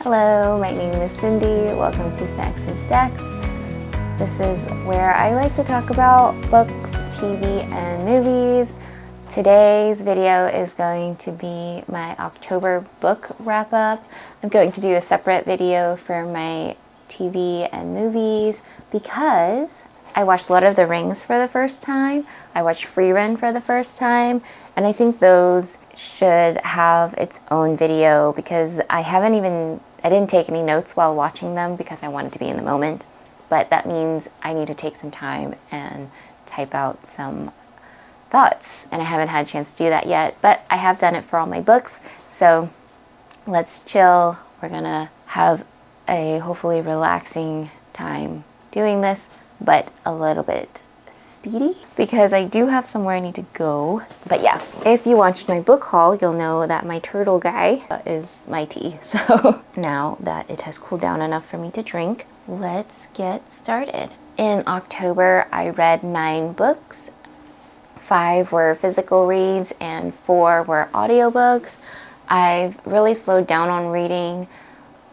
Hello, my name is Cindy. Welcome to Snacks and Stacks. This is where I like to talk about books, TV, and movies. Today's video is going to be my October book wrap-up. I'm going to do a separate video for my TV and movies because I watched Lord of the Rings for the first time. I watched Free Run for the first time, and I think those should have its own video because I didn't take any notes while watching them because I wanted to be in the moment. But that means I need to take some time and type out some thoughts, and I haven't had a chance to do that yet, but I have done it for all my books. So let's chill. We're gonna have a hopefully relaxing time doing this, but a little bit speedy because I do have somewhere I need to go. But yeah, if you watched my book haul, you'll know that my turtle guy is my tea. So now that it has cooled down enough for me to drink, let's get started. In October, I read 9 books. 5 were physical reads and 4 were audiobooks. I've really slowed down on reading.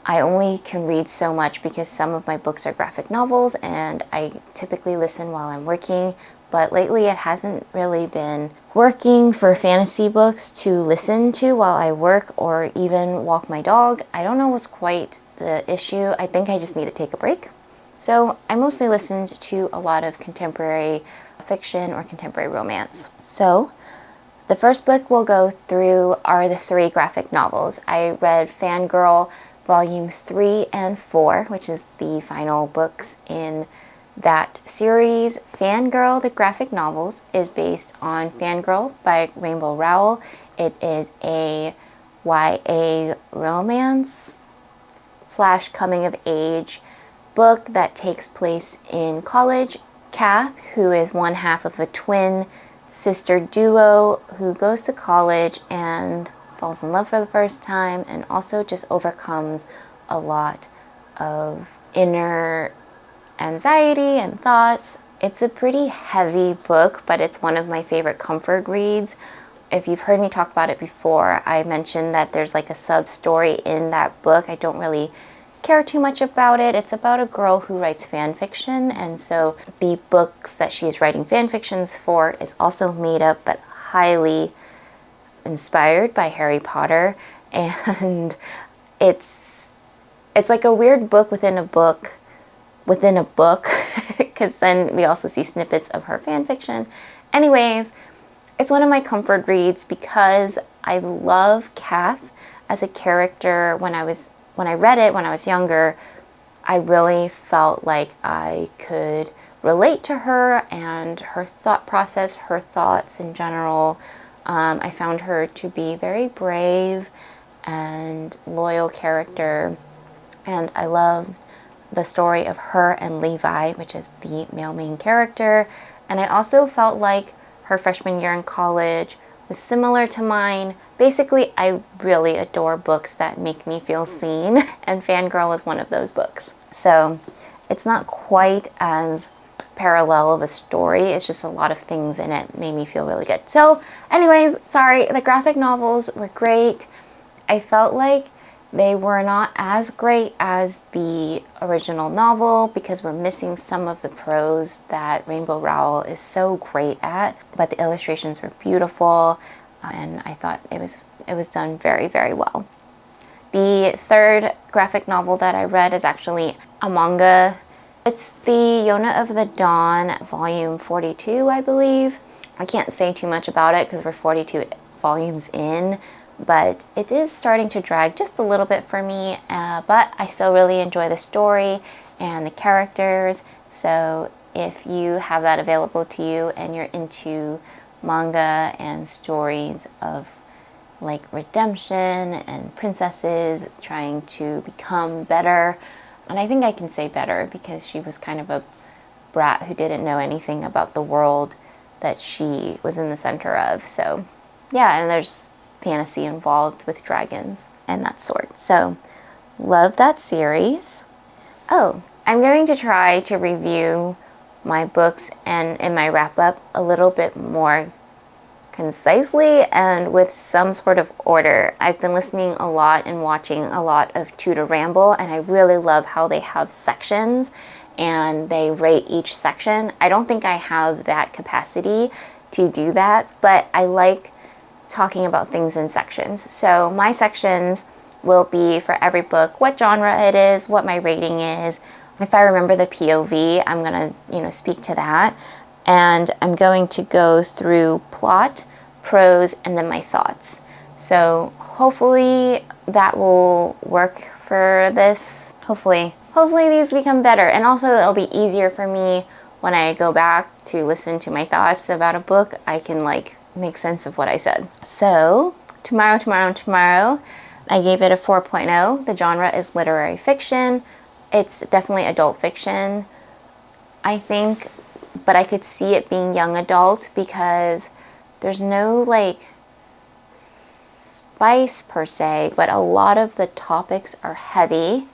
I only can read so much because some of my books are graphic novels and I typically listen while I'm working, but lately it hasn't really been working for fantasy books to listen to while I work or even walk my dog. I don't know what's quite the issue. I think I just need to take a break. So I mostly listened to a lot of contemporary fiction or contemporary romance. So the first book we'll go through are the 3 graphic novels. I read Fangirl Volume 3 and 4, which is the final books in that series. Fangirl, the graphic novels, is based on Fangirl by Rowell. It is a YA romance / coming of age book that takes place in college. Kath, who is one half of a twin sister duo who goes to college and falls in love for the first time and also just overcomes a lot of inner anxiety and thoughts. It's a pretty heavy book, but it's one of my favorite comfort reads. If you've heard me talk about it before, I mentioned that there's like a sub-story in that book. I don't really care too much about it. It's about a girl who writes fan fiction, and so the books that she's writing fan fictions for is also made up but highly inspired by Harry Potter, and it's like a weird book within a book within a book because then we also see snippets of her fan fiction. Anyways, it's one of my comfort reads because I love Kath as a character. When I read it when I was younger, I really felt like I could relate to her and her thought process, her thoughts in general. I found her to be very brave and loyal character, and I loved the story of her and Levi, which is the male main character. And I also felt like her freshman year in college was similar to mine. Basically, I really adore books that make me feel seen, and Fangirl was one of those books. So it's not quite as parallel of a story, it's just a lot of things in it made me feel really good. So anyways, sorry, the graphic novels were great. I felt like they were not as great as the original novel because we're missing some of the prose that Rowell is so great at, but the illustrations were beautiful, and I thought it was done very, very well. The 3rd graphic novel that I read is actually a manga. It's the Yona of the Dawn, volume 42, I believe. I can't say too much about it because we're 42 volumes in, but it is starting to drag just a little bit for me, but I still really enjoy the story and the characters. So if you have that available to you and you're into manga and stories of like redemption and princesses trying to become better, and I think I can say better because she was kind of a brat who didn't know anything about the world that she was in the center of. So yeah, and there's fantasy involved with dragons and that sort. So love that series. Oh, I'm going to try to review my books and in my wrap up a little bit more concisely and with some sort of order. I've been listening a lot and watching a lot of Tutor Ramble, and I really love how they have sections and they rate each section. I don't think I have that capacity to do that, but I like talking about things in sections. So my sections will be for every book, what genre it is, what my rating is. If I remember the POV, I'm gonna, speak to that. And I'm going to go through plot, prose, and then my thoughts. So hopefully that will work for this. Hopefully these become better. And also it'll be easier for me when I go back to listen to my thoughts about a book. I can make sense of what I said. So tomorrow, I gave it a 4.0. The genre is literary fiction. It's definitely adult fiction, I think, but I could see it being young adult because there's no spice per se, but a lot of the topics are heavy,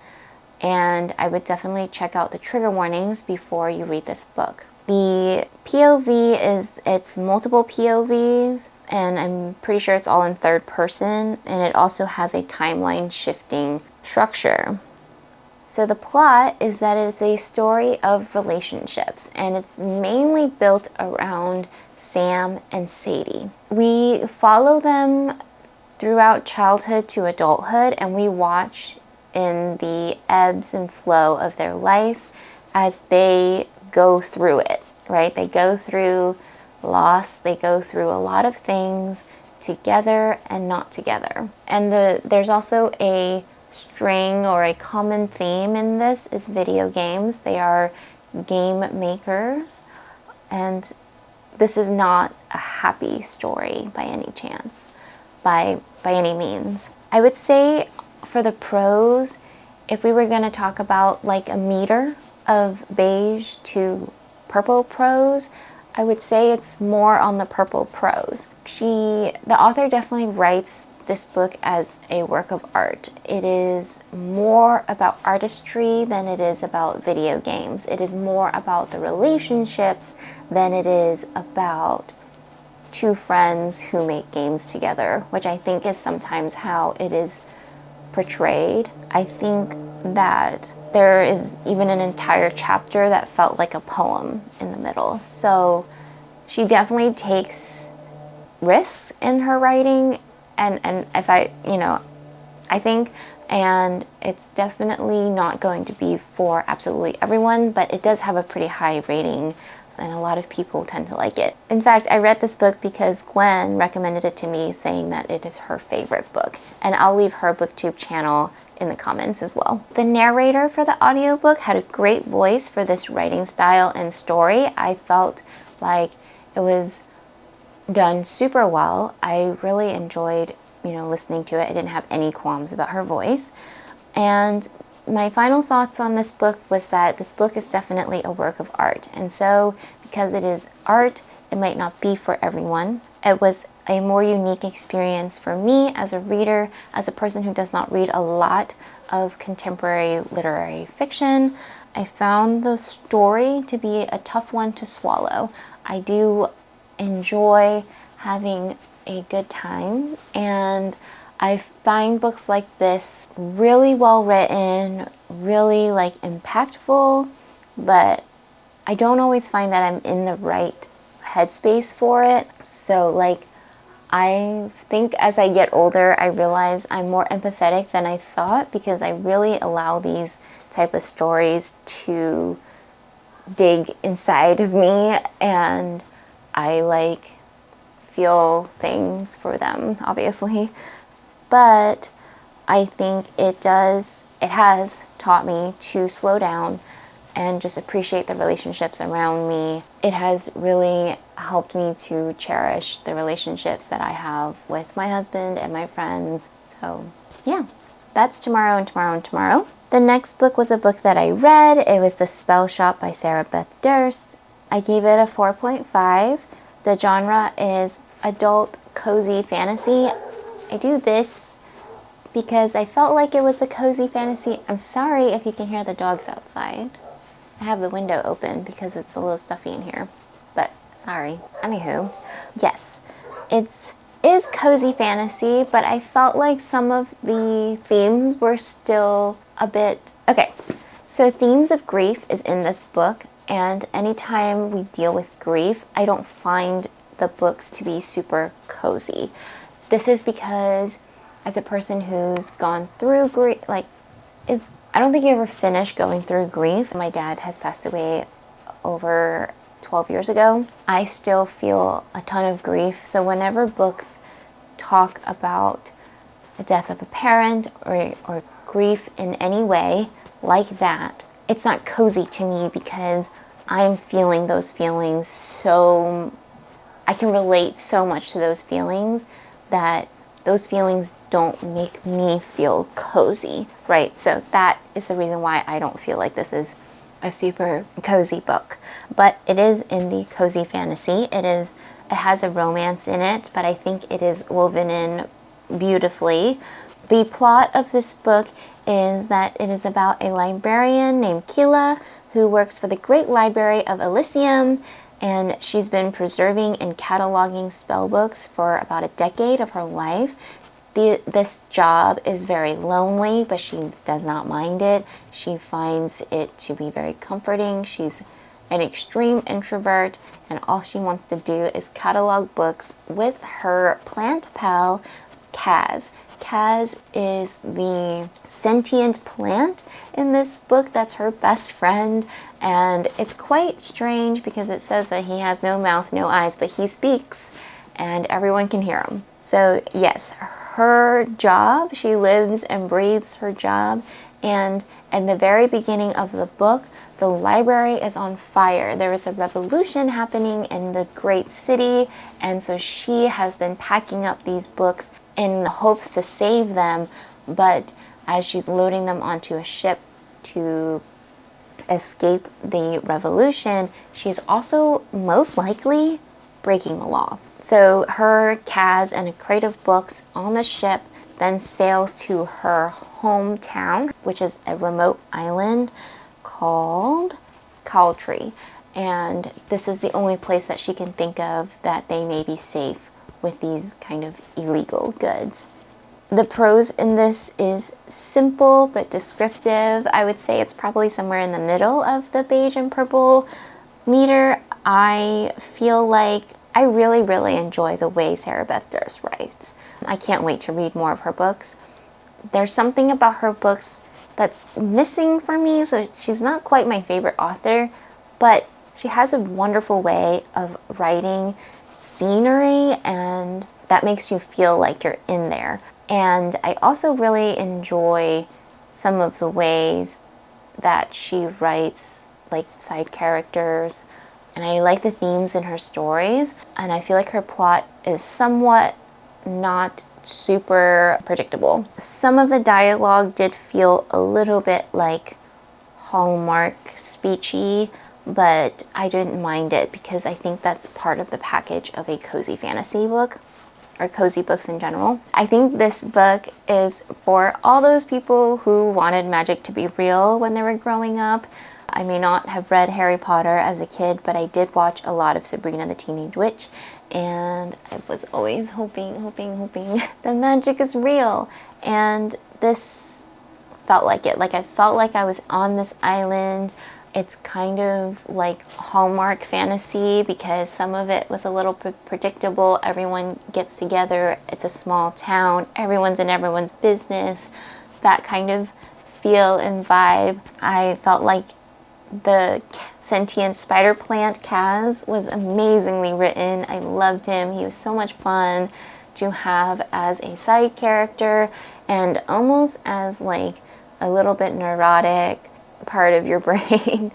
and I would definitely check out the trigger warnings before you read this book. The POV it's multiple POVs, and I'm pretty sure it's all in third person, and it also has a timeline shifting structure. So the plot is that it's a story of relationships, and it's mainly built around Sam and Sadie. We follow them throughout childhood to adulthood, and we watch in the ebbs and flow of their life as they go through it, right? They go through loss, they go through a lot of things together and not together. And there's also a string or a common theme in this is video games. They are game makers, and this is not a happy story by any chance, by any means. I would say for the prose, if we were going to talk about a meter of beige to purple prose, I would say it's more on the purple prose. The author definitely writes this book as a work of art. It is more about artistry than it is about video games. It is more about the relationships than it is about two friends who make games together, which I think is sometimes how it is portrayed. I think that there is even an entire chapter that felt like a poem in the middle. So she definitely takes risks in her writing, and if I think, and it's definitely not going to be for absolutely everyone, but it does have a pretty high rating, and a lot of people tend to like it. In fact, I read this book because Gwen recommended it to me, saying that it is her favorite book, and I'll leave her booktube channel in the comments as well. The narrator for the audiobook had a great voice for this writing style and story. I felt like it was done super well. I really enjoyed, listening to it. I didn't have any qualms about her voice. And my final thoughts on this book was that this book is definitely a work of art. And so because it is art, it might not be for everyone. It was a more unique experience for me as a reader, as a person who does not read a lot of contemporary literary fiction. I found the story to be a tough one to swallow. I do enjoy having a good time, and I find books like this really well written, really impactful, but I don't always find that I'm in the right headspace for it. So I think as I get older, I realize I'm more empathetic than I thought, because I really allow these type of stories to dig inside of me, and I feel things for them, obviously. But I think it has taught me to slow down and just appreciate the relationships around me. It has really helped me to cherish the relationships that I have with my husband and my friends. So yeah, that's tomorrow and tomorrow and tomorrow. The next book was a book that I read. It was The Spellshop by Beth Durst. I gave it a 4.5. The genre is adult cozy fantasy. I do this because I felt like it was a cozy fantasy. I'm sorry if you can hear the dogs outside. I have the window open because it's a little stuffy in here, but sorry. Anywho, yes, It is cozy fantasy, but I felt like some of the themes were still a bit... Okay, so themes of grief is in this book, and anytime we deal with grief, I don't find the books to be super cozy. This is because as a person who's gone through grief, I don't think you ever finish going through grief. My dad has passed away over 12 years ago. I still feel a ton of grief. So whenever books talk about the death of a parent or grief in any way like that, it's not cozy to me because I'm feeling those feelings so... I can relate so much to those feelings that those feelings don't make me feel cozy, right? So that is the reason why I don't feel like this is a super cozy book. But it is in the cozy fantasy. It has a romance in it, but I think it is woven in beautifully. The plot of this book is that it is about a librarian named Keela who works for the Great Library of Elysium, and she's been preserving and cataloging spell books for about a decade of her life. This job is very lonely, but she does not mind it. She finds it to be very comforting. She's an extreme introvert, and all she wants to do is catalog books with her plant pal, Kaz. Kaz is the sentient plant in this book that's her best friend, and it's quite strange because it says that he has no mouth, no eyes, but he speaks and everyone can hear him. So yes, her job, she lives and breathes her job, and in the very beginning of the book, the library is on fire. There is a revolution happening in the great city, and so she has been packing up these books in hopes to save them, but as she's loading them onto a ship to escape the revolution, she's also most likely breaking the law. So her, Kaz, and a crate of books on the ship then sails to her hometown, which is a remote island called Caltree. And this is the only place that she can think of that they may be safe with these kind of illegal goods. The prose in this is simple but descriptive. I would say it's probably somewhere in the middle of the beige and purple meter. I feel like I really, really enjoy the way Sarah Beth Durst writes. I can't wait to read more of her books. There's something about her books that's missing for me, so she's not quite my favorite author, but she has a wonderful way of writing scenery, and that makes you feel like you're in there. And I also really enjoy some of the ways that she writes like side characters, and I like the themes in her stories, and I feel like her plot is somewhat not super predictable. Some of the dialogue did feel a little bit like Hallmark speechy, but I didn't mind it because I think that's part of the package of a cozy fantasy book, or cozy books in general. I think this book is for all those people who wanted magic to be real when they were growing up. I may not have read Harry Potter as a kid, but I did watch a lot of Sabrina the Teenage Witch, and I was always hoping the magic is real. And this felt like it. Like, I felt like I was on this island. It's kind of like Hallmark fantasy because some of it was a little predictable. Everyone gets together. It's a small town. Everyone's in everyone's business. That kind of feel and vibe. I felt like the sentient spider plant Kaz was amazingly written. I loved him. He was so much fun to have as a side character and almost as like a little bit neurotic part of your brain.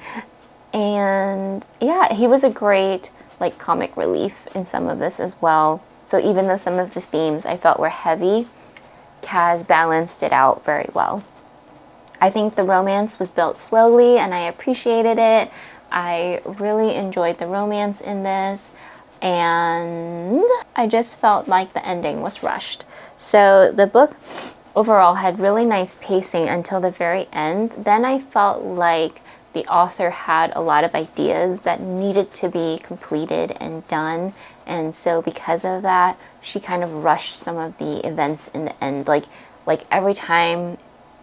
And yeah, he was a great like comic relief in some of this as well. So even though some of the themes I felt were heavy, Kaz balanced it out very well. I think the romance was built slowly and I appreciated it. I really enjoyed the romance in this, and I just felt like the ending was rushed. So the book overall had really nice pacing until the very end. Then I felt like the author had a lot of ideas that needed to be completed and done, And so because of that, she kind of rushed some of the events in the end. Like every time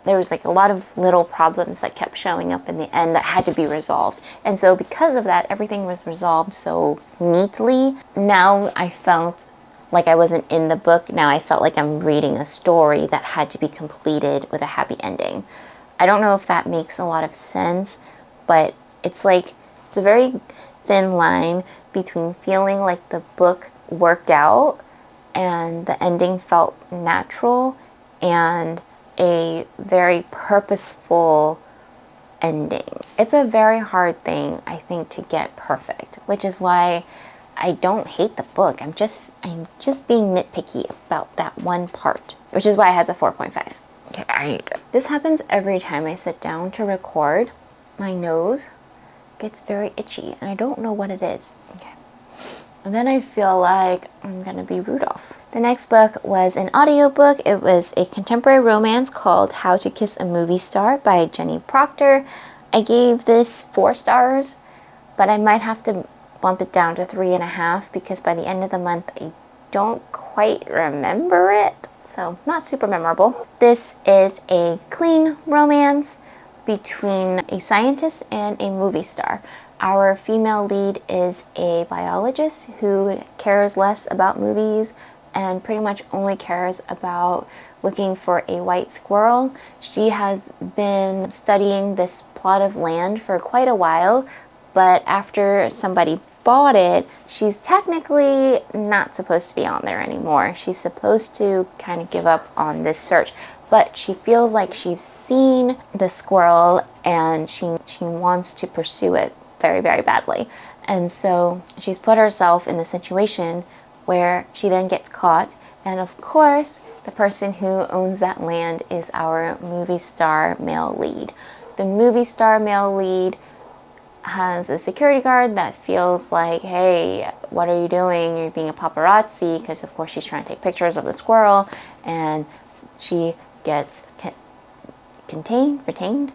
there was like a lot of little problems that kept showing up in the end that had to be resolved. And so because of that, everything was resolved so neatly. Now I felt like I wasn't in the book. Now I felt like I'm reading a story that had to be completed with a happy ending. I don't know if that makes a lot of sense, but it's a very thin line between feeling like the book worked out and the ending felt natural and a very purposeful ending. It's a very hard thing, I think, to get perfect, which is why I don't hate the book. I'm just being nitpicky about that one part, which is why it has a 4.5. Okay, this happens every time I sit down to record. My nose gets very itchy, and I don't know what it is. Okay. And then I feel like I'm gonna be Rudolph. The next book was an audiobook. It was a contemporary romance called How to Kiss a Movie Star by Jenny Proctor. I gave this 4 stars, but I might have to bump it down to 3.5 because by the end of the month I don't quite remember it. So not super memorable. This is a clean romance between a scientist and a movie star. Our female lead is a biologist who cares less about movies and pretty much only cares about looking for a white squirrel. She has been studying this plot of land for quite a while, but after somebody bought it, she's technically not supposed to be on there anymore. She's supposed to kind of give up on this search, but she feels like she's seen the squirrel and she wants to pursue it very, very badly. And so she's put herself in the situation where she then gets caught. And of course, the person who owns that land is our movie star male lead. The movie star male lead has a security guard that feels like, hey, what are you doing? You're being a paparazzi, because of course she's trying to take pictures of the squirrel, and she gets retained,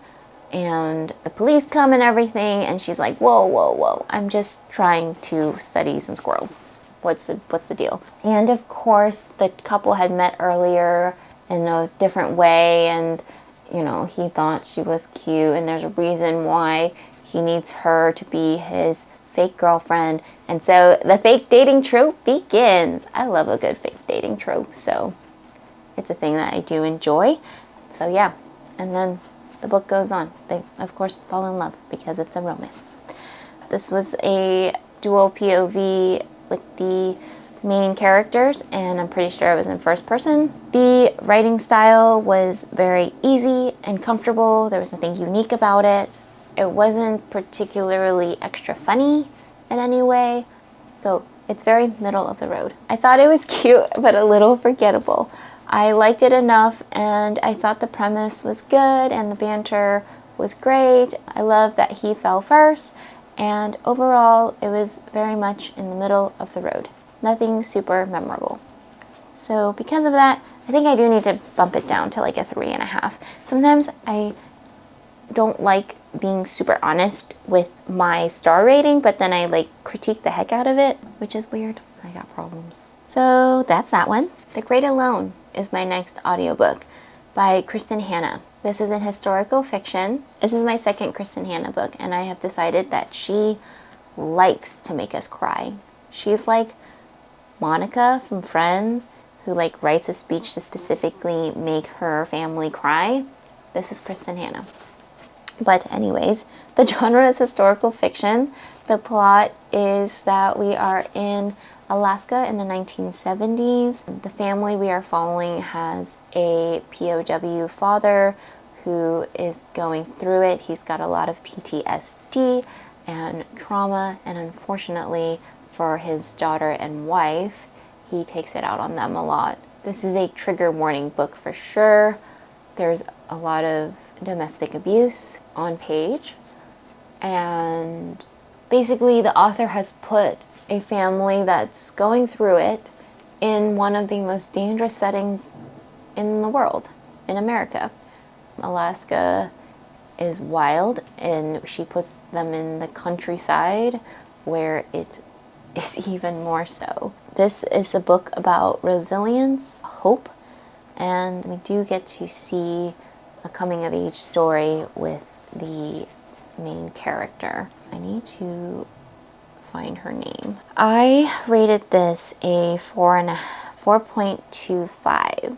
and the police come and everything, and she's like, whoa, I'm just trying to study some squirrels. What's the deal? And of course, the couple had met earlier in a different way, and you know, he thought she was cute, and there's a reason why he needs her to be his fake girlfriend. And so the fake dating trope begins. I love a good fake dating trope, so it's a thing that I do enjoy. So yeah, and then the book goes on. They, of course, fall in love because it's a romance. This was a dual POV with the main characters, and I'm pretty sure it was in first person. The writing style was very easy and comfortable. There was nothing unique about it. It wasn't particularly extra funny in any way, so it's very middle of the road. I thought it was cute, but a little forgettable. I liked it enough, and I thought the premise was good, and the banter was great. I love that he fell first, and overall, it was very much in the middle of the road. Nothing super memorable. So because of that, I think I do need to bump it down to like a 3.5. Sometimes I don't like being super honest with my star rating, but then I like critique the heck out of it, which is weird. I got problems. So that's that one. The Great Alone is my next audiobook by Kristin Hannah. This is an historical fiction. This is my second Kristin Hannah book, and I have decided that she likes to make us cry. She's like Monica from Friends, who like writes a speech to specifically make her family cry. This is Kristin Hannah. But anyways, the genre is historical fiction. The plot is that we are in Alaska in the 1970s. The family we are following has a POW father who is going through it. He's got a lot of PTSD and trauma, and unfortunately for his daughter and wife, he takes it out on them a lot. This is a trigger warning book for sure. There's a lot of domestic abuse on page, and basically the author has put a family that's going through it in one of the most dangerous settings in the world, in America. Alaska is wild, and she puts them in the countryside where it's is even more so. This is a book about resilience, hope, and we do get to see a coming-of-age story with the main character. I need to find her name. I rated this a 4.25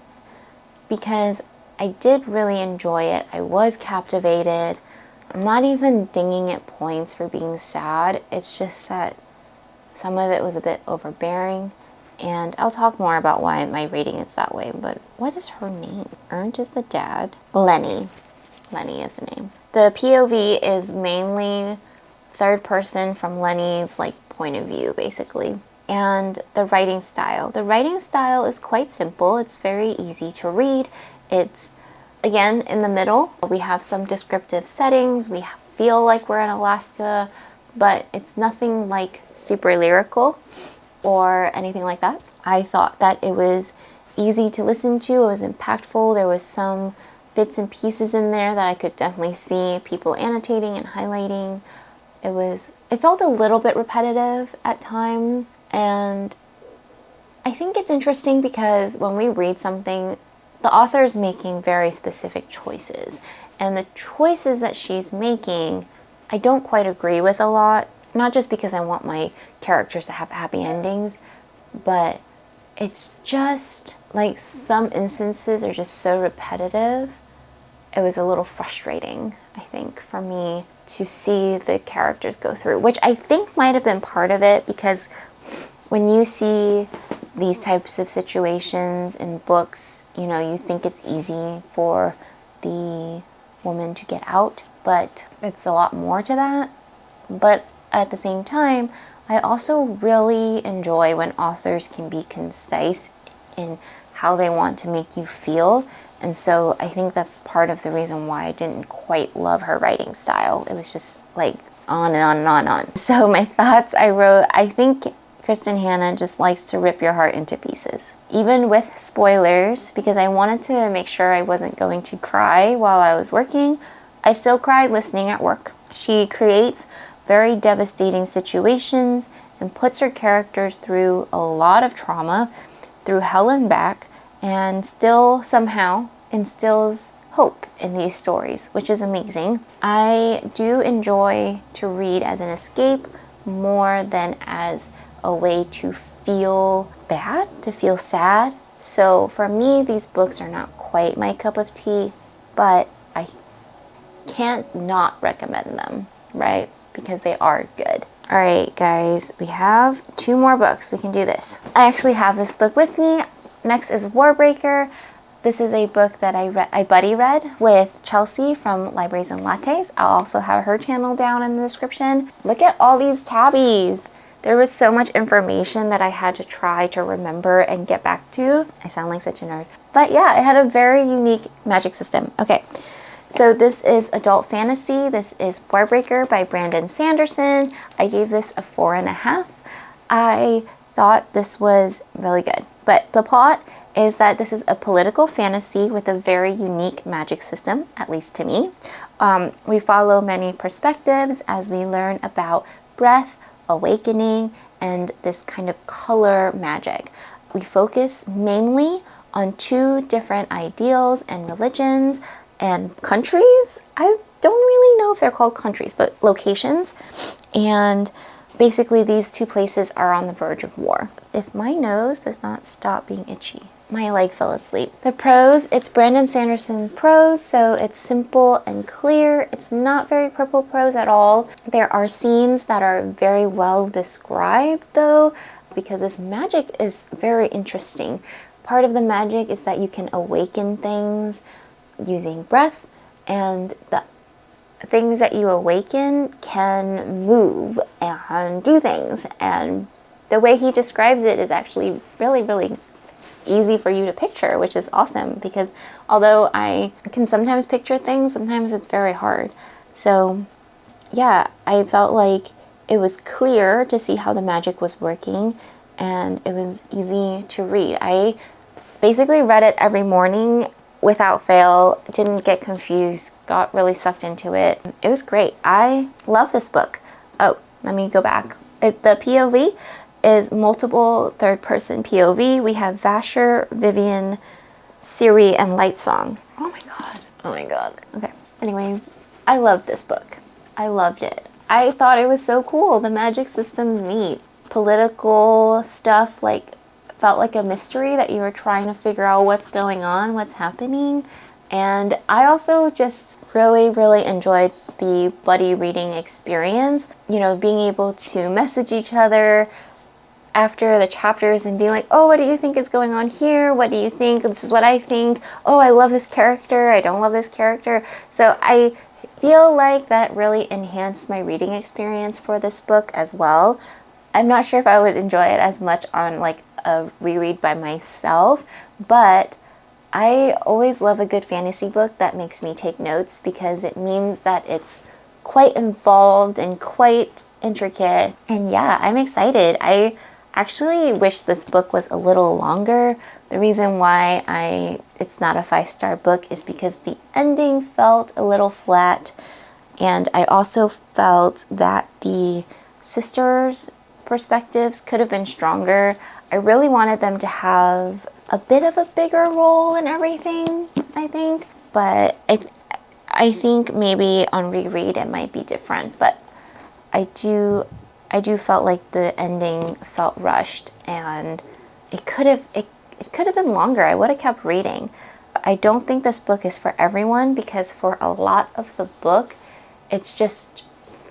because I did really enjoy it. I was captivated. I'm not even dinging it points for being sad. It's just that some of it was a bit overbearing, and I'll talk more about why my rating is that way. But what is her name? Ernst is the dad. Lenny. Lenny is the name. The POV is mainly third person from Lenny's point of view, basically. And the writing style. The writing style is quite simple. It's very easy to read. It's, again, in the middle. We have some descriptive settings. We feel like we're in Alaska, but it's nothing like super lyrical or anything like that. I thought that it was easy to listen to. It was impactful. There was some bits and pieces in there that I could definitely see people annotating and highlighting. It felt a little bit repetitive at times, and I think it's interesting because when we read something, the author is making very specific choices, and the choices that she's making I don't quite agree with a lot. Not just because I want my characters to have happy endings, but it's just like some instances are just so repetitive. It was a little frustrating, I think, for me to see the characters go through, which I think might have been part of it, because when you see these types of situations in books, you know, you think it's easy for the woman to get out, but it's a lot more to that. But at the same time, I also really enjoy when authors can be concise in how they want to make you feel. And so I think that's part of the reason why I didn't quite love her writing style. It was just like on and on and on and on. So my thoughts, I think Kristin Hannah just likes to rip your heart into pieces. Even with spoilers, because I wanted to make sure I wasn't going to cry while I was working. I still cried listening at work. She creates very devastating situations and puts her characters through a lot of trauma, through hell and back, and still somehow instills hope in these stories, which is amazing. I do enjoy to read as an escape more than as a way to feel bad, to feel sad. So for me, these books are not quite my cup of tea, but I can't not recommend them, right? Because they are good. All right, guys, we have 2 more books. We can do this. I actually have this book with me. Next is Warbreaker. This is a book that I buddy read with Chelsea from Libraries and Lattes. I'll also have her channel down in the description. Look at all these tabbies. There was so much information that I had to try to remember and get back to. I sound like such a nerd. But yeah, it had a very unique magic system. Okay. So this is adult fantasy. This is Warbreaker by Brandon Sanderson. I gave this a 4.5. I thought this was really good. But the plot is that this is a political fantasy with a very unique magic system, at least to me. We follow many perspectives as we learn about breath, awakening, and this kind of color magic. We focus mainly on 2 different ideals and religions and countries. I don't really know if they're called countries, but locations. And basically these 2 places are on the verge of war. If my nose does not stop being itchy. My leg fell asleep. The prose, it's Brandon Sanderson prose, so it's simple and clear. It's not very purple prose at all. There are scenes that are very well described though, because this magic is very interesting. Part of the magic is that you can awaken things using breath, and the things that you awaken can move and do things. And the way he describes it is actually really, really easy for you to picture, which is awesome, because although I can sometimes picture things, sometimes it's very hard. So yeah, I felt like it was clear to see how the magic was working, and it was easy to read. I basically read it every morning without fail, didn't get confused, got really sucked into it. It was great. I love this book. Oh, let me go back. The POV is multiple third-person POV. We have Vasher, Vivian, Siri, and Lightsong. Oh my god. Oh my god. Okay. Anyways, I loved this book. I loved it. I thought it was so cool. The magic system's neat. Political stuff, like, felt like a mystery that you were trying to figure out what's going on, what's happening. And I also just really enjoyed the buddy reading experience. You know, being able to message each other after the chapters and being like, oh, what do you think is going on here? What do you think? This is what I think. Oh, I love this character. I don't love this character. So I feel like that really enhanced my reading experience for this book as well. I'm not sure if I would enjoy it as much on like a reread by myself, but I always love a good fantasy book that makes me take notes because it means that it's quite involved and quite intricate. And yeah, I'm excited. I actually wish this book was a little longer. The reason why it's not a 5-star book is because the ending felt a little flat, and I also felt that the sisters' perspectives could have been stronger. I really wanted them to have a bit of a bigger role in everything, I think, but I think maybe on reread it might be different, but I do felt like the ending felt rushed, and it could have been longer. I would have kept reading. I don't think this book is for everyone because for a lot of the book,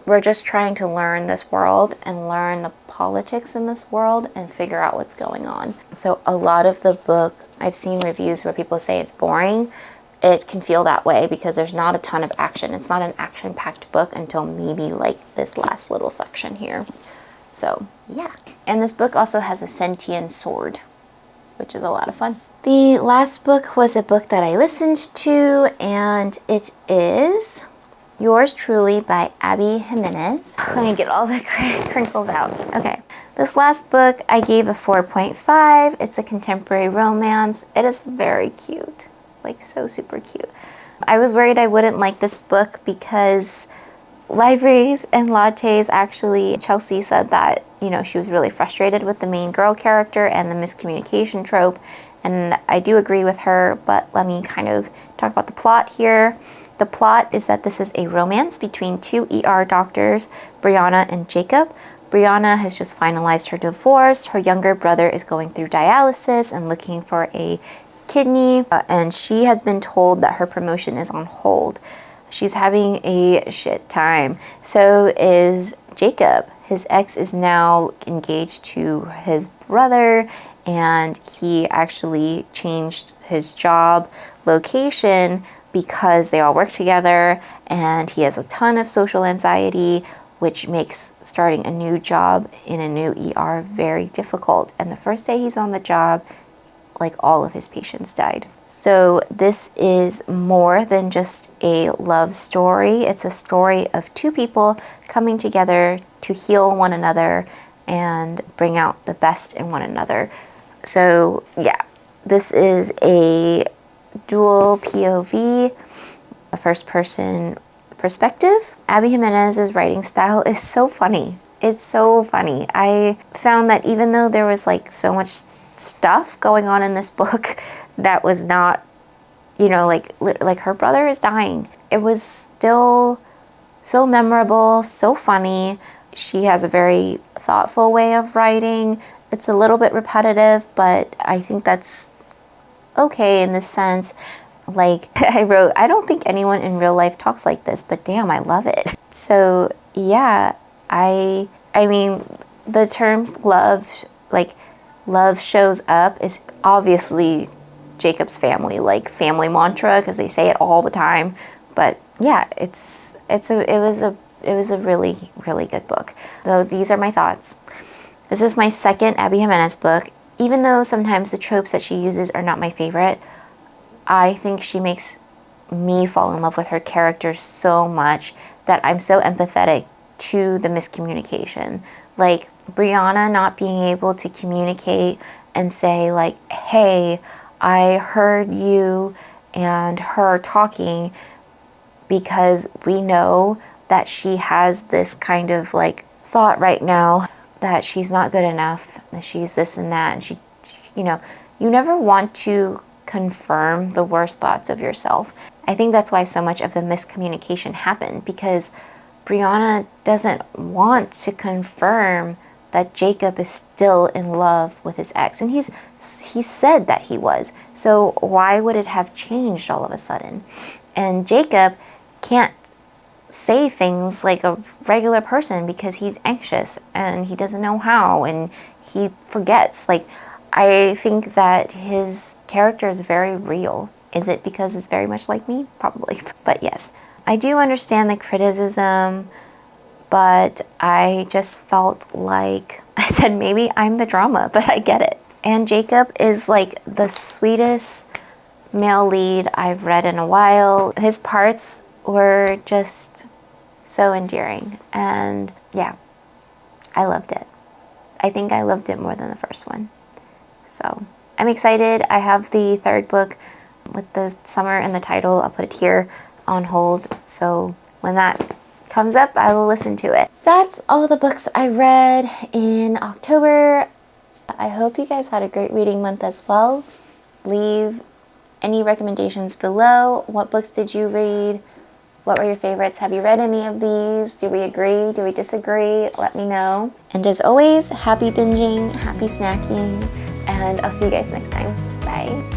we're just trying to learn this world and learn the politics in this world and figure out what's going on. So a lot of the book, I've seen reviews where people say it's boring. It can feel that way because there's not a ton of action. It's not an action-packed book until maybe like this last little section here. So yeah. And this book also has a sentient sword, which is a lot of fun. The last book was a book that I listened to, and it is Yours Truly by Abby Jimenez. Let me get all the crinkles out. Okay. This last book I gave a 4.5. It's a contemporary romance. It is very cute. Like, so super cute. I was worried I wouldn't like this book because libraries and lattes, actually, Chelsea said that, you know, she was really frustrated with the main girl character and the miscommunication trope. And I do agree with her, but let me kind of talk about the plot here. The plot is that this is a romance between two ER doctors, Brianna and Jacob. Brianna has just finalized her divorce. Her younger brother is going through dialysis and looking for a kidney, and she has been told that her promotion is on hold. She's having a shit time. So is Jacob. His ex is now engaged to his brother, and he actually changed his job location because they all work together, and he has a ton of social anxiety, which makes starting a new job in a new ER very difficult. And the first day he's on the job, like, all of his patients died. So this is more than just a love story. It's a story of two people coming together to heal one another and bring out the best in one another. So yeah, this is a dual POV, a first person perspective. Abby Jimenez's writing style is so funny. It's so funny. I found that even though there was like so much stuff going on in this book that was not, you know, like her brother is dying, it was still so memorable, so funny. She has a very thoughtful way of writing. It's a little bit repetitive, but I think that's okay in this sense. Like, I wrote, I don't think anyone in real life talks like this, but damn, I love it. So yeah, I mean, the terms love shows up is obviously Jacob's family, like family mantra, because they say it all the time. But yeah, it was a really, really good book. So these are my thoughts. This is my second Abby Jimenez book. Even though sometimes the tropes that she uses are not my favorite, I think she makes me fall in love with her character so much that I'm so empathetic to the miscommunication. Like, Brianna not being able to communicate and say, like, hey, I heard you and her talking, because we know that she has this kind of like thought right now that she's not good enough, that she's this and that, and you never want to confirm the worst thoughts of yourself. I think that's why so much of the miscommunication happened, because Brianna doesn't want to confirm that Jacob is still in love with his ex, and he said that he was. So why would it have changed all of a sudden? And Jacob can't say things like a regular person because he's anxious and he doesn't know how, and he forgets. Like, I think that his character is very real. Is it because it's very much like me? Probably. But yes, I do understand the criticism, but I just felt like I said, maybe I'm the drama, but I get it. And Jacob is like the sweetest male lead I've read in a while. His parts were just so endearing, and yeah, I loved it. I think I loved it more than the first one. So I'm excited. I have the third book with the summer in the title. I'll put it here on hold, so when that comes up, I will listen to it. That's all the books I read in October. I hope you guys had a great reading month as well. Leave any recommendations below. What books did you read? What were your favorites? Have you read any of these? Do we agree? Do we disagree? Let me know. And as always, happy binging, happy snacking, and I'll see you guys next time. Bye.